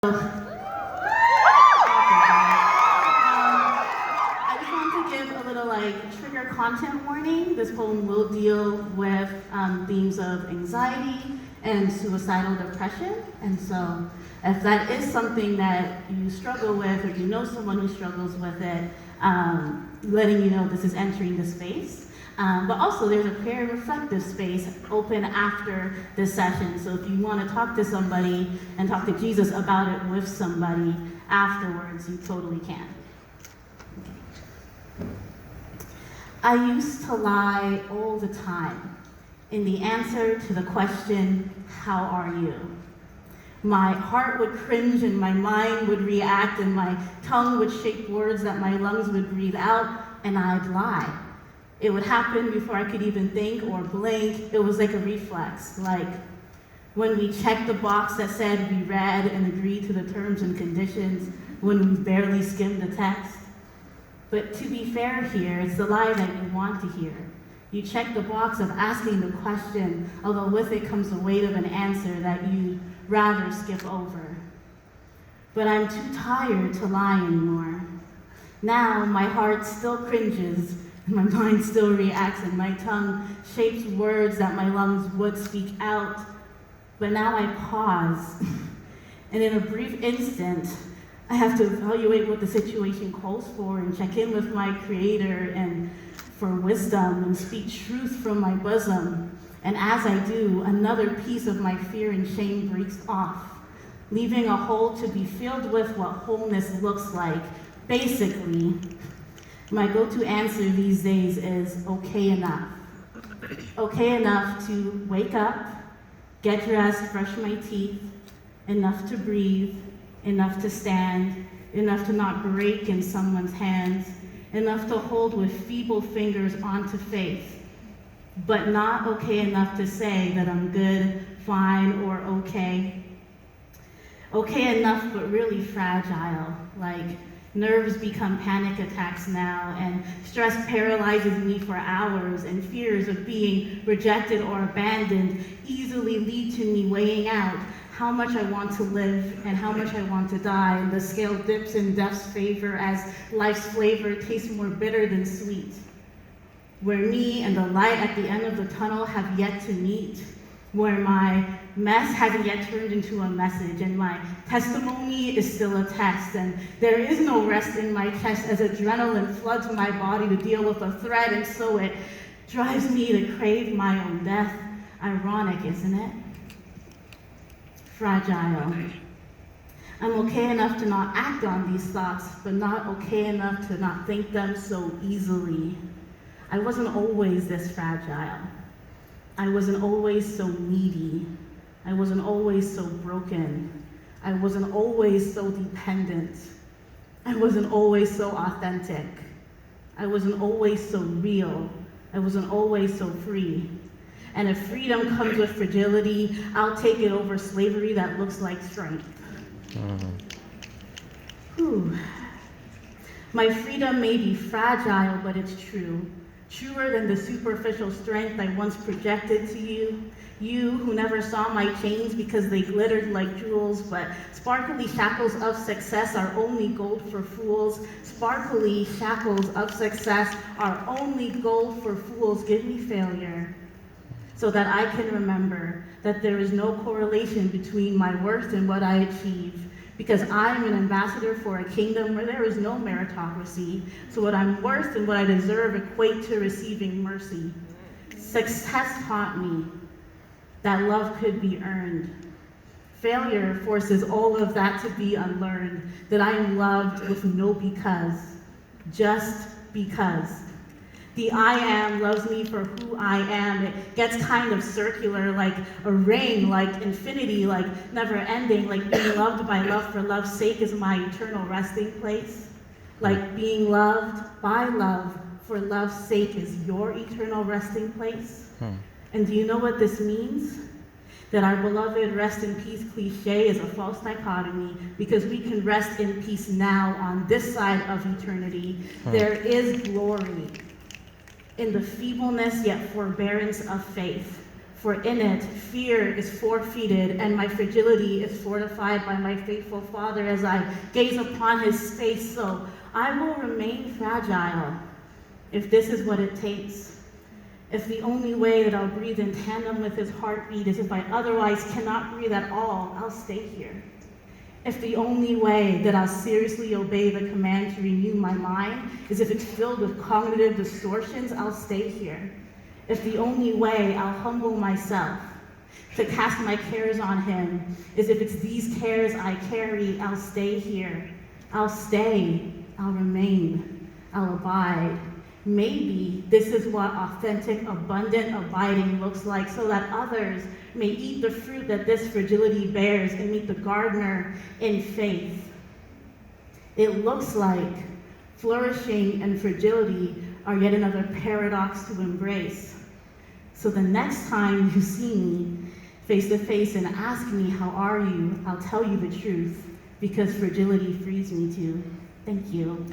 I just want to give a little trigger content warning. This poem will deal with themes of anxiety and suicidal depression. And so if that is something that you struggle with, or you know someone who struggles with it, letting you know this is entering the space. But also there's a prayer reflective space open after this session. So if you want to talk to somebody and talk to Jesus about it with somebody afterwards, you totally can. I used to lie all the time in the answer to the question, how are you? My heart would cringe and my mind would react and my tongue would shape words that my lungs would breathe out, and I'd lie. It would happen before I could even think or blink. It was like a reflex, like when we checked the box that said we read and agreed to the terms and conditions, when we barely skimmed the text. But to be fair here, it's the lie that you want to hear. You check the box of asking the question, although with it comes the weight of an answer that you'd rather skip over. But I'm too tired to lie anymore. Now my heart still cringes, my mind still reacts, and my tongue shapes words that my lungs would speak out. But now I pause, and in a brief instant, I have to evaluate what the situation calls for and check in with my Creator and for wisdom and speak truth from my bosom. And as I do, another piece of my fear and shame breaks off, leaving a hole to be filled with what wholeness looks like. Basically, my go-to answer these days is okay enough. Okay enough to wake up, get dressed, brush my teeth, enough to breathe, enough to stand, enough to not break in someone's hands, enough to hold with feeble fingers onto faith, but not okay enough to say that I'm good, fine, or okay. Okay enough, but really fragile, like nerves become panic attacks now, and stress paralyzes me for hours, and fears of being rejected or abandoned easily lead to me weighing out how much I want to live and how much I want to die, and the scale dips in death's favor as life's flavor tastes more bitter than sweet. Where me and the light at the end of the tunnel have yet to meet, where my mess hasn't yet turned into a message, and my testimony is still a test, and there is no rest in my chest as adrenaline floods my body to deal with a threat, and so it drives me to crave my own death. Ironic, isn't it? Fragile. I'm okay enough to not act on these thoughts, but not okay enough to not think them so easily. I wasn't always this fragile. I wasn't always so needy. I wasn't always so broken. I wasn't always so dependent. I wasn't always so authentic. I wasn't always so real. I wasn't always so free. And if freedom comes with fragility, I'll take it over slavery that looks like strength. Whew. My freedom may be fragile, but it's true. Truer than the superficial strength I once projected to you. You who never saw my chains because they glittered like jewels, but sparkly shackles of success are only gold for fools. Sparkly shackles of success are only gold for fools. Give me failure, so that I can remember that there is no correlation between my worth and what I achieve, because I'm an ambassador for a kingdom where there is no meritocracy. So what I'm worth and what I deserve equate to receiving mercy. Success taught me that love could be earned. Failure forces all of that to be unlearned, that I am loved with no because, just because. The I am loves me for who I am. It gets kind of circular, like a ring, like infinity, like never ending, like being loved by love for love's sake is my eternal resting place. Like being loved by love for love's sake is your eternal resting place. And do you know what this means? That our beloved rest in peace cliche is a false dichotomy, because we can rest in peace now on this side of eternity. There is glory in the feebleness yet forbearance of faith, For in it, fear is forfeited, and my fragility is fortified by my faithful Father as I gaze upon his face. So I will remain fragile if this is what it takes. If the only way that I'll breathe in tandem with his heartbeat is if I otherwise cannot breathe at all, I'll stay here. If the only way that I'll seriously obey the command to renew my mind is if it's filled with cognitive distortions, I'll stay here. If the only way I'll humble myself to cast my cares on him is if it's these cares I carry, I'll stay here. I'll stay, I'll remain, I'll abide. Maybe this is what authentic, abundant abiding looks like, so that others may eat the fruit that this fragility bears and meet the gardener in faith. It looks like flourishing and fragility are yet another paradox to embrace. So the next time you see me face to face and ask me, how are you? I'll tell you the truth, because fragility frees me to. Thank you.